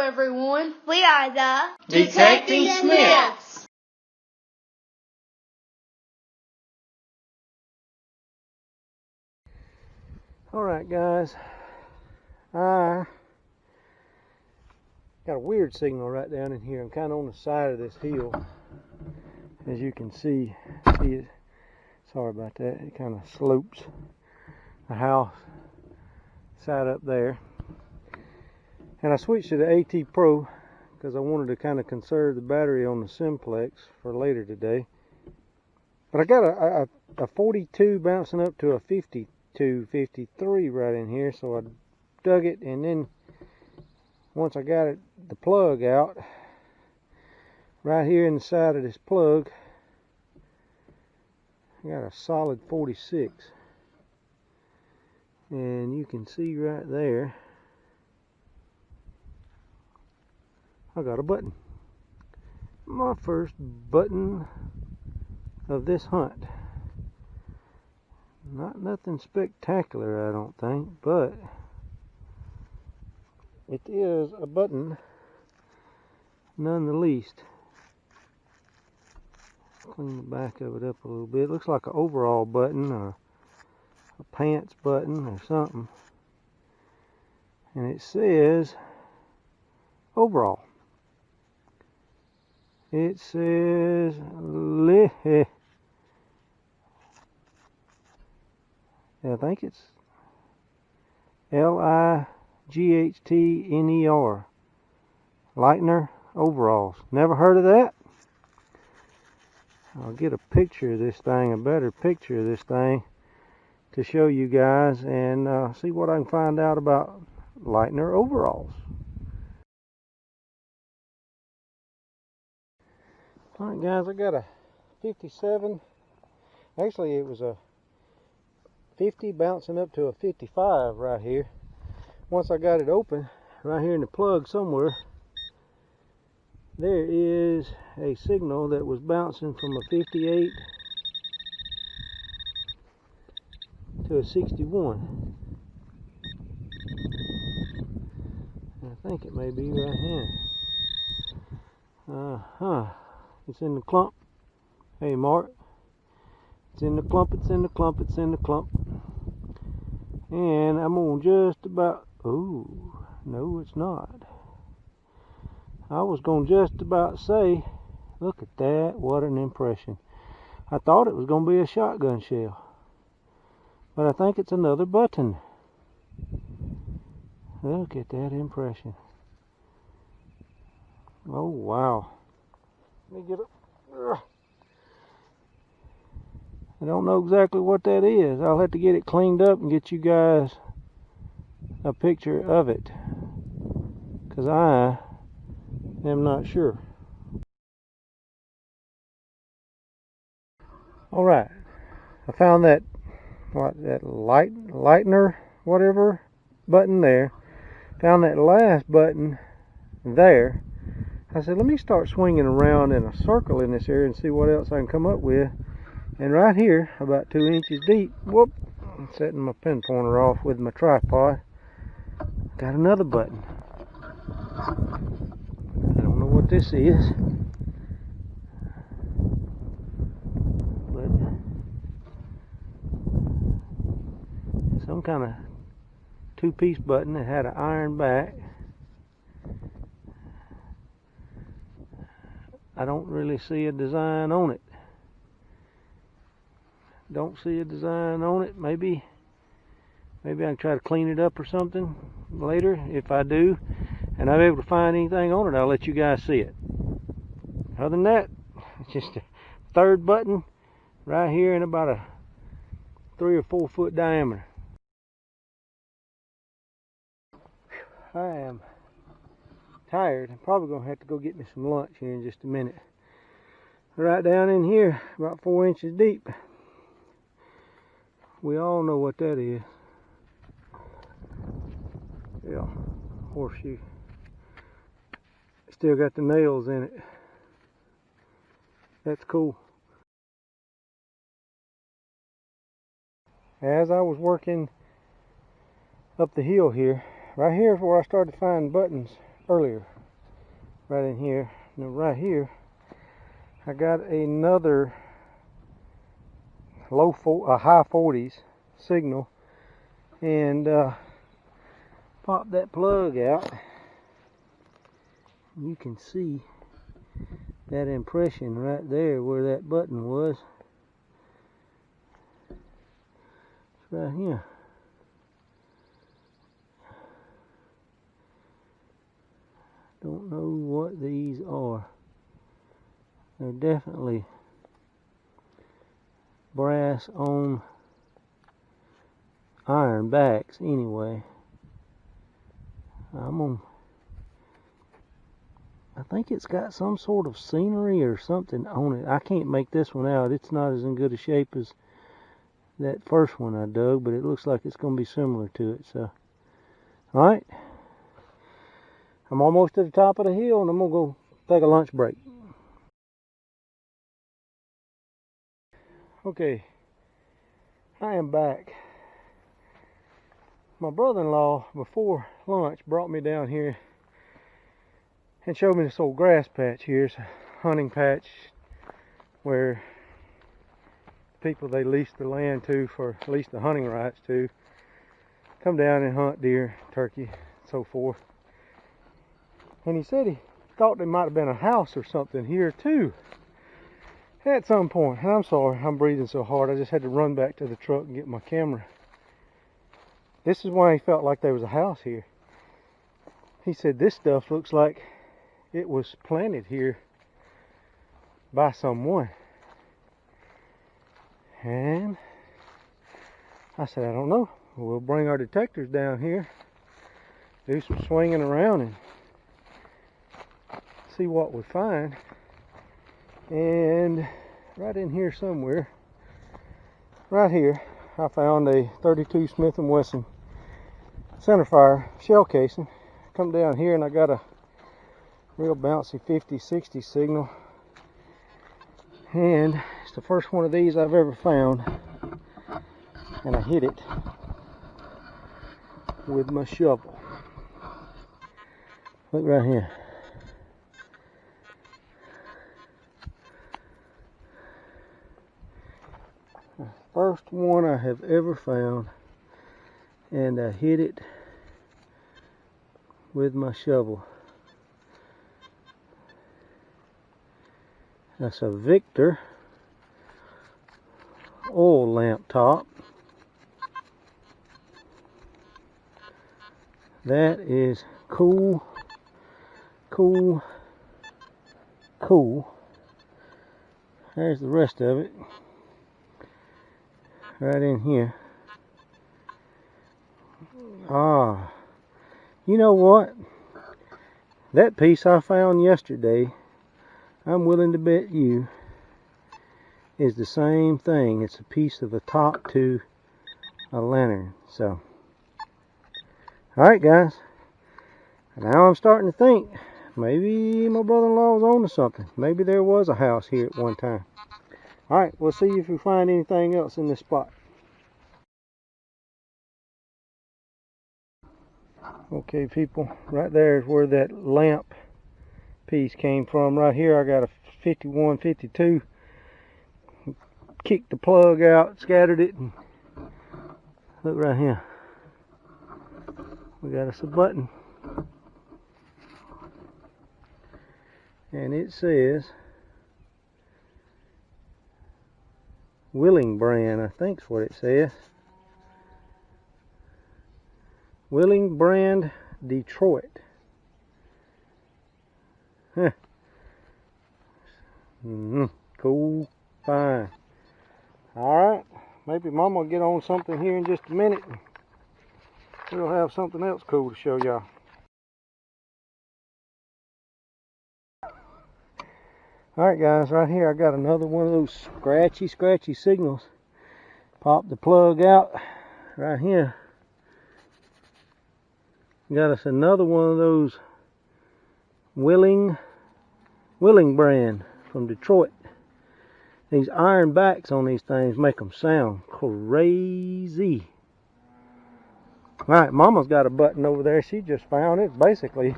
everyone. We are the Detecting Smiths. Alright guys, I got a weird signal right down in here. I'm kind of on the side of this hill, as you can see it. Sorry about that, it kind of slopes the house side up there. And I switched to the AT Pro because I wanted to kind of conserve the battery on the Simplex for later today. But I got a 42 bouncing up to a 52, 53 right in here, so I dug it, and then once I got the plug out, right here in the side of this plug, I got a solid 46. And you can see right there, I got a button. My first button of this hunt. Not nothing spectacular, I don't think, but it is a button none the least. Clean the back of it up a little bit. It looks like an overall button or a pants button or something. And it says overall. It says I think it's Lightner Lightner overalls. Never heard of that? I'll get a picture of this thing, a better picture of this thing, to show you guys and see what I can find out about Lightner overalls. Alright guys, I got a 57. Actually it was a 50 bouncing up to a 55 right here. Once I got it open, right here in the plug somewhere, there is a signal that was bouncing from a 58 to a 61. I think it may be right here. It's in the clump. Hey Mark. It's in the clump, it's in the clump, it's in the clump. And I'm on just about, oh, no it's not. I was going to just about say, look at that, what an impression. I thought it was going to be a shotgun shell, but I think it's another button. Look at that impression. Oh wow. Let me get up. I don't know exactly what that is. I'll have to get it cleaned up and get you guys a picture of it, because I am not sure. Alright, I found that Lightner whatever button there. Found that last button there. I said, let me start swinging around in a circle in this area and see what else I can come up with. And right here, about 2 inches deep, whoop, I'm setting my pin pointer off with my tripod, got another button. I don't know what this is, but some kind of two-piece button that had an iron back. I don't really see a design on it. Don't see a design on it. Maybe I can try to clean it up or something later. If I do and I'm able to find anything on it, I'll let you guys see it. Other than that, it's just a third button right here in about a 3 or 4 foot diameter. I am tired. I'm probably going to have to go get me some lunch here in just a minute. Right down in here, about 4 inches deep. We all know what that is. Yeah, horseshoe. Still got the nails in it. That's cool. As I was working up the hill here, right here is where I started to find buttons earlier, right in here. Now right here, I got another high 40s signal, and pop that plug out. You can see that impression right there where that button was. It's right here. Don't know what these are. They're definitely brass on iron backs anyway. I think it's got some sort of scenery or something on it. I can't make this one out. It's not as in good a shape as that first one I dug, but it looks like it's going to be similar to it. So, alright. I'm almost at the top of the hill, and I'm going to go take a lunch break. Okay, I am back. My brother-in-law, before lunch, brought me down here and showed me this old grass patch here. It's a hunting patch where people they lease the land to, for at least the hunting rights to, come down and hunt deer, turkey, and so forth. And he said he thought there might have been a house or something here too at some point. And I'm sorry, I'm breathing so hard, I just had to run back to the truck and get my camera. This is why he felt like there was a house here. He said this stuff looks like it was planted here by someone. And I said, I don't know. We'll bring our detectors down here, do some swinging around, and see what we find. And right in here somewhere, right here, I found a 32 Smith & Wesson centerfire shell casing. Come down here and I got a real bouncy 50-60 signal, and it's the first one of these I've ever found, and I hit it with my shovel. Look right here. The first one I have ever found, and I hit it with my shovel. That's a Victor oil lamp top. That is cool, cool, cool. There's the rest of it right in here. Ah, you know what? That piece I found yesterday, I'm willing to bet you, is the same thing. It's a piece of a top to a lantern. So, alright guys, now I'm starting to think maybe my brother-in-law was on to something. Maybe there was a house here at one time. Alright, we'll see if we find anything else in this spot. Okay people, right there is where that lamp piece came from. Right here I got a 51, 52. Kicked the plug out, scattered it, and look right here. We got us a button. And it says Willing brand, I think is what it says. Willing brand, Detroit. Huh. Cool, fine. Alright, maybe Mama will get on something here in just a minute. We'll have something else cool to show y'all. Alright guys, right here I got another one of those scratchy signals. Pop the plug out right here. Got us another one of those Willing brand from Detroit. These iron backs on these things make them sound crazy. Alright, Mama's got a button over there she just found. It's basically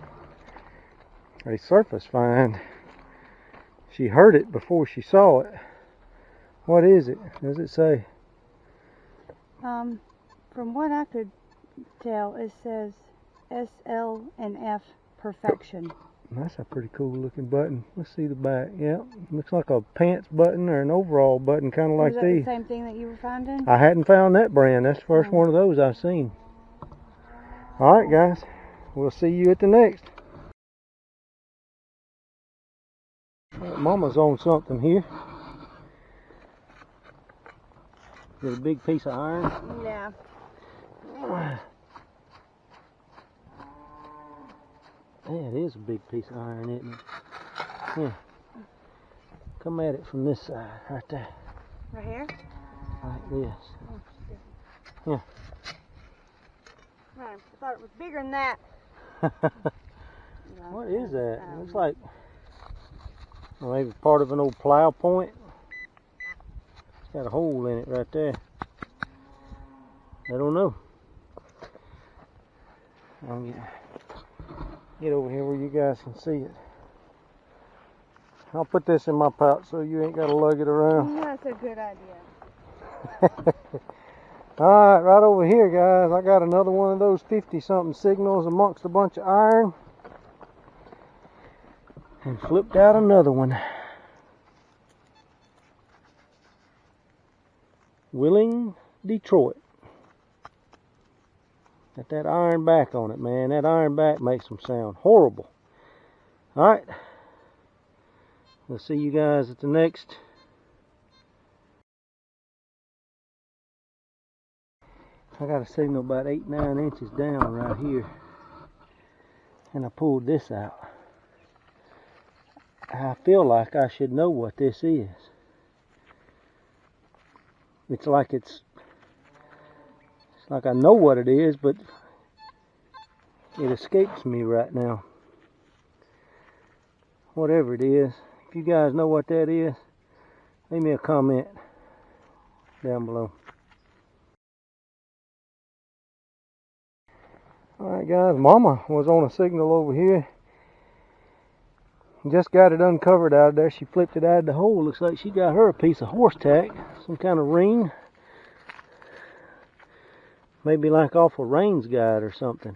a surface find. She heard it before she saw it. What is it? Does it say? From what I could tell, it says SL and F Perfection. That's a pretty cool looking button. Let's see the back. Yeah, looks like a pants button or an overall button, kind of like Was that these. the same thing that you were finding? I hadn't found that brand. That's the first one of those I've seen. Alright guys, we'll see you at the next. Mama's on something here. Is it a big piece of iron? Yeah. Yeah, it is a big piece of iron, isn't it? Yeah. Come at it from this side, right there. Right here? Like this. Yeah. I thought it was bigger than that. What is that? It looks like maybe part of an old plow point. It's got a hole in it right there. I don't know. I'll get over here where you guys can see it. I'll put this in my pouch so you ain't got to lug it around. That's a good idea. Alright, right over here guys, I got another one of those 50-something signals amongst a bunch of iron. And flipped out another one. Willing, Detroit. Got that iron back on it, man. That iron back makes them sound horrible. Alright. We'll see you guys at the next. I got a signal about 8-9 inches down right here. And I pulled this out. I feel like I should know what this is. It's like I know what it is, but it escapes me right now. Whatever it is, if you guys know what that is, leave me a comment down below. Alright guys, Mama was on a signal over here. Just got it uncovered out of there. She flipped it out of the hole. Looks like she got her a piece of horse tack, some kind of ring. Maybe like off a Rains Guide or something.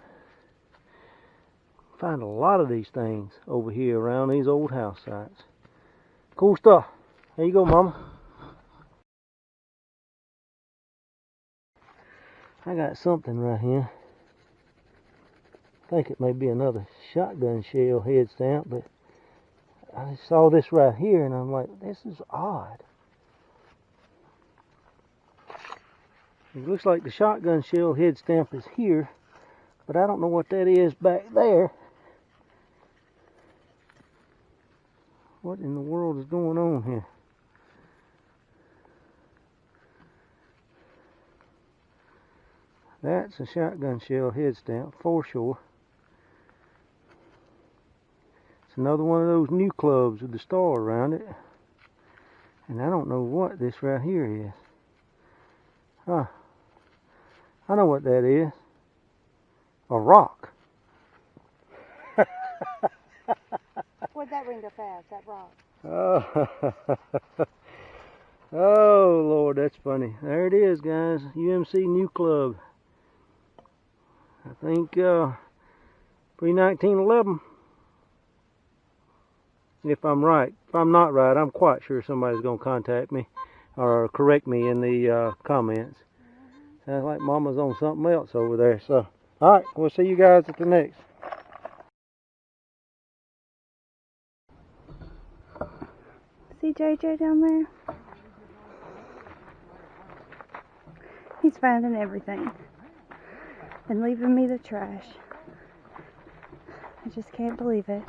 Find a lot of these things over here around these old house sites. Cool stuff. There you go, Mama. I got something right here. I think it may be another shotgun shell head stamp, but I saw this right here and I'm like, this is odd. It looks like the shotgun shell head stamp is here, but I don't know what that is back there. What in the world is going on here? That's a shotgun shell head stamp for sure. It's another one of those new clubs with the star around it. And I don't know what this right here is. Huh. I know what that is. A rock. What'd that ring go fast, that rock? Oh. Oh, Lord, that's funny. There it is, guys. UMC New Club. I think pre-1911. If I'm right. If I'm not right, I'm quite sure somebody's going to contact me or correct me in the comments. Sounds like Mama's on something else over there. So, alright, we'll see you guys at the next. See JJ down there? He's finding everything and leaving me the trash. I just can't believe it.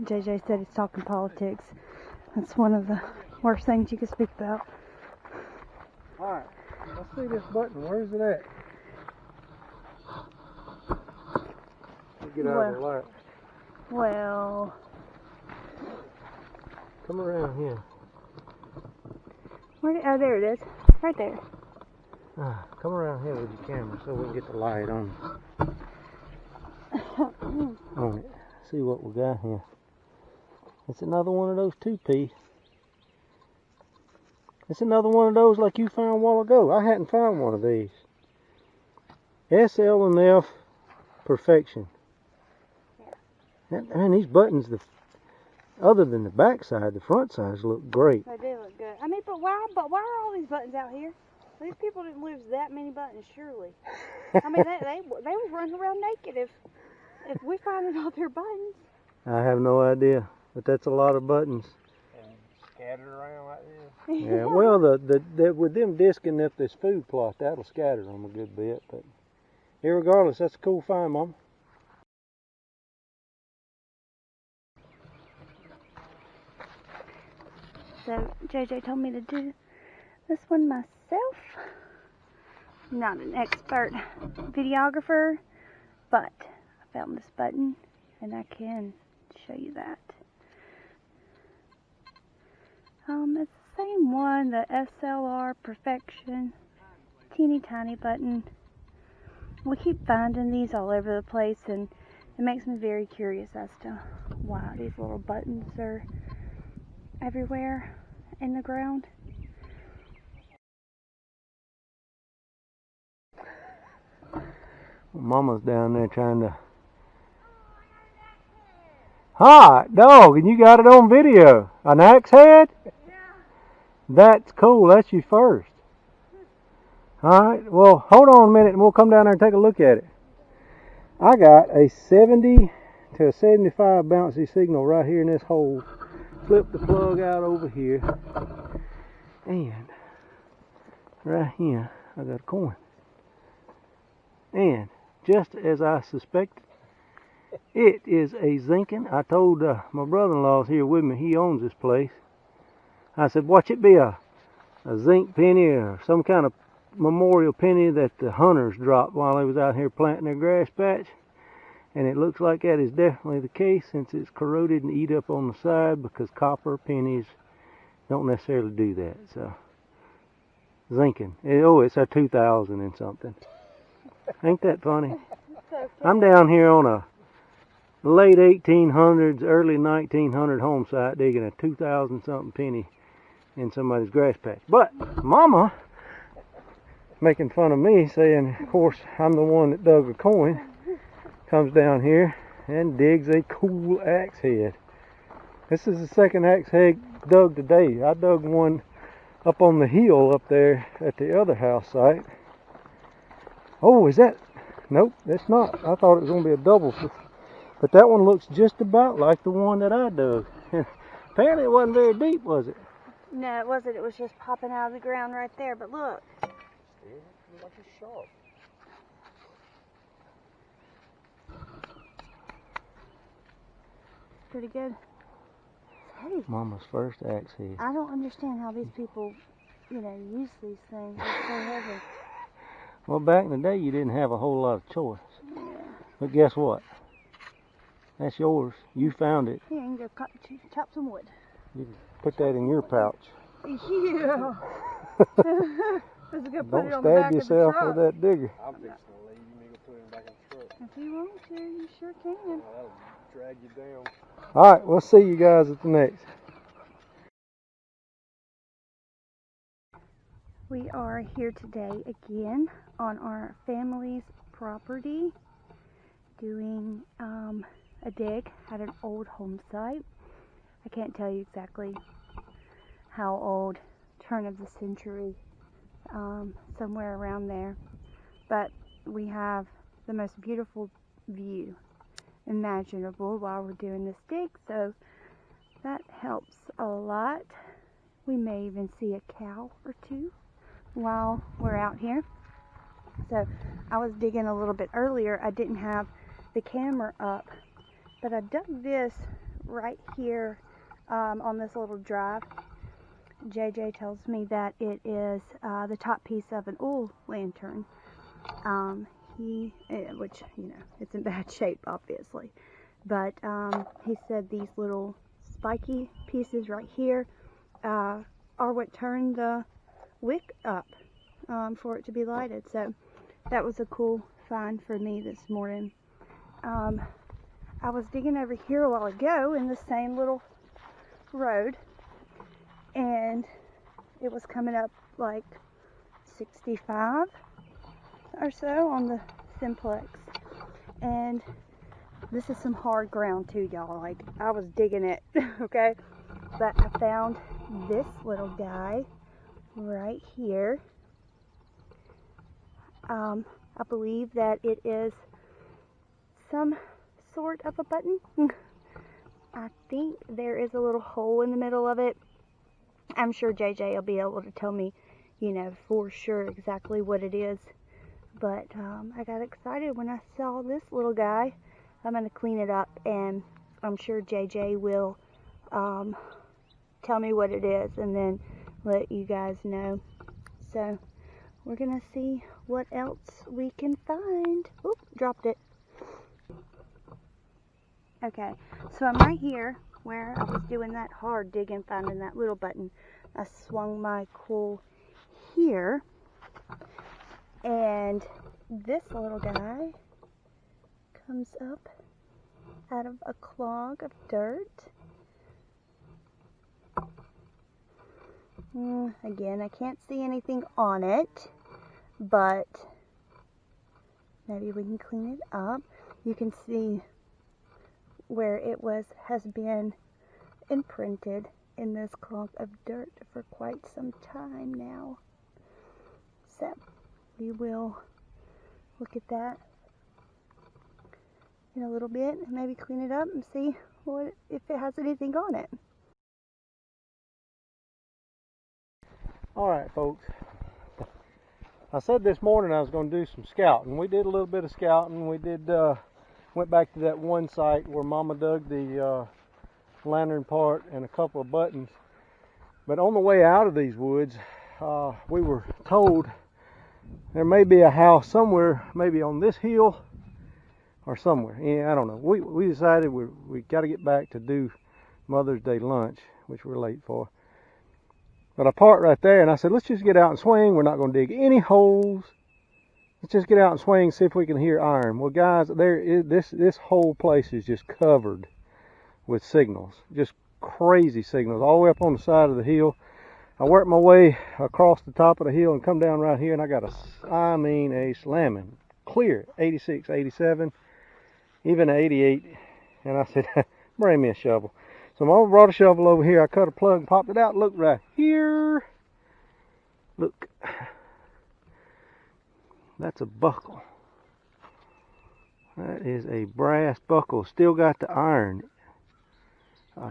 JJ said he's talking politics. That's one of the worst things you can speak about. Alright, let's see this button. Where is it at? Let's get out of the light. Well, Come around here. Oh, there it is. Right there. Come around here with your camera so we can get the light on it. See what we got here. It's another one of those 2P. It's another one of those like you found a while ago. I hadn't found one of these. SL and F Perfection. Man, these buttons, other than the back side, the front sides look great. They do look good. I mean, but why are all these buttons out here? These people didn't lose that many buttons, surely. I mean, they would run around naked if we found all their buttons. I have no idea, but that's a lot of buttons. And scattered around like this. Yeah, well, with them disking up this food plot, that'll scatter them a good bit. But irregardless, that's a cool find, Mom. So JJ told me to do this one myself. I'm not an expert videographer, but I found this button and I can show you that. It's the same one, the SLR Perfection, teeny tiny button. We keep finding these all over the place, and it makes me very curious as to why these little buttons are everywhere in the ground. Mama's down there trying to... Hot dog, and you got it on video. An axe head? Yeah. That's cool. That's your first. Alright, well, hold on a minute and we'll come down there and take a look at it. I got a 70 to a 75 bouncy signal right here in this hole. Flip the plug out over here. And right here, I got a coin. And just as I suspected, it is a zinking. I told my brother-in-law's here with me. He owns this place. I said, watch it be a zinc penny or some kind of memorial penny that the hunters dropped while they was out here planting their grass patch. And it looks like that is definitely the case, since it's corroded and eat up on the side, because copper pennies don't necessarily do that. So, zinking. Oh, it's a 2000 and something. Ain't that funny? I'm down here on a late 1800s, early 1900 home site digging a 2000 something penny in somebody's grass patch. But Mama making fun of me, saying, of course, I'm the one that dug a coin, comes down here and digs a cool axe head. This is the second axe head dug today. I dug one up on the hill up there at the other house site. Oh, is that? Nope, that's not. I thought it was going to be a double. But that one looks just about like the one that I dug. Apparently it wasn't very deep, was it? No, it wasn't. It was just popping out of the ground right there. But look. Yeah, like a sharp. Pretty good. Hey, Mama's first axe head. I don't understand how these people, use these things. It's so heavy. Well, back in the day, you didn't have a whole lot of choice. Yeah. But guess what? That's yours. You found it. Here, you can go chop some wood. You can put that in your pouch. Yeah. Don't stab yourself with that digger. I'm fixing to leave. You need to put him back in the truck. If you want to, you sure can. Oh, that'll drag you down. Alright, we'll see you guys at the next. We are here today again on our family's property doing a dig at an old home site. I can't tell you exactly how old, turn of the century, somewhere around there, but we have the most beautiful view imaginable while we're doing this dig, so that helps a lot. We may even see a cow or two while we're out here. So I was digging a little bit earlier. I didn't have the camera up, but I dug this right here on this little drive. JJ tells me that it is the top piece of an oil lantern. Which, it's in bad shape, obviously. But he said these little spiky pieces right here are what turn the wick up for it to be lighted. So that was a cool find for me this morning. I was digging over here a while ago in the same little road, and it was coming up like 65 or so on the Simplex. And this is some hard ground too, y'all. Like, I was digging it, okay? But I found this little guy right here. I believe that it is some sort of a button. I think there is a little hole in the middle of it. I'm sure JJ will be able to tell me, you know, for sure exactly what it is. But I got excited when I saw this little guy. I'm going to clean it up, and I'm sure JJ will tell me what it is and then let you guys know. So we're going to see what else we can find. Oop, dropped it. Okay, so I'm right here where I was doing that hard digging, finding that little button. I swung my cool here, and this little guy comes up out of a clog of dirt. Again, I can't see anything on it, but maybe we can clean it up. You can see where it has been imprinted in this clog of dirt for quite some time now. So we will look at that in a little bit and maybe clean it up and see if it has anything on it. Alright folks, I said this morning I was going to do some scouting. We did a little bit of scouting. We did went back to that one site where Mama dug the lantern part and a couple of buttons. But on the way out of these woods, we were told there may be a house somewhere, maybe on this hill or somewhere. Yeah, I don't know. We decided we got to get back to do Mother's Day lunch, which we're late for. But I parked right there and I said, let's just get out and swing. We're not going to dig any holes. Let's just get out and swing and see if we can hear iron. Well, guys, this whole place is just covered with signals, just crazy signals, all the way up on the side of the hill. I worked my way across the top of the hill and come down right here, and I got a slamming, clear 86, 87, even 88. And I said, bring me a shovel. So I brought a shovel over here. I cut a plug and popped it out. Look right here. Look. That's a buckle. That is a brass buckle. Still got the iron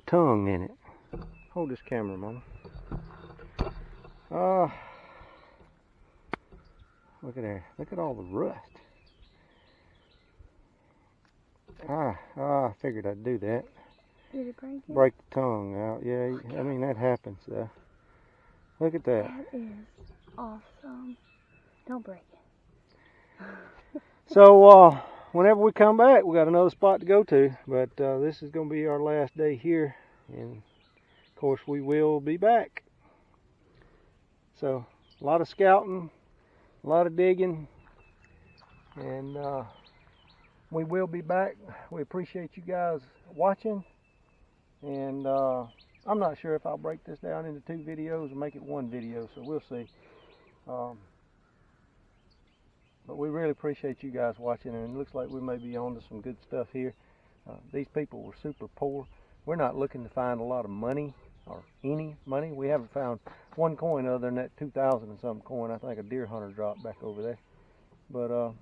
tongue in it. Hold this camera, Mama. Look at there. Look at all the rust. I figured I'd do that. Did it break it? Break the tongue out. Yeah, I mean, that happens. Look at that. That is awesome. Don't break it. So, whenever we come back, we got another spot to go to. But this is going to be our last day here. And, of course, we will be back. So, a lot of scouting, a lot of digging. And we will be back. We appreciate you guys watching. And I'm not sure if I'll break this down into 2 videos or make it 1 video. So, we'll see. But we really appreciate you guys watching, and it looks like we may be on to some good stuff here. These people were super poor. We're not looking to find a lot of money, or any money. We haven't found 1 coin other than that 2,000 and something coin. I think a deer hunter dropped back over there. But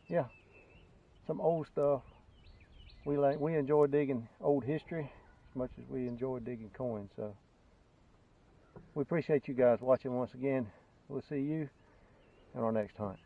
yeah, some old stuff. We enjoy digging old history as much as we enjoy digging coins. So we appreciate you guys watching once again. We'll see you in our next hunt.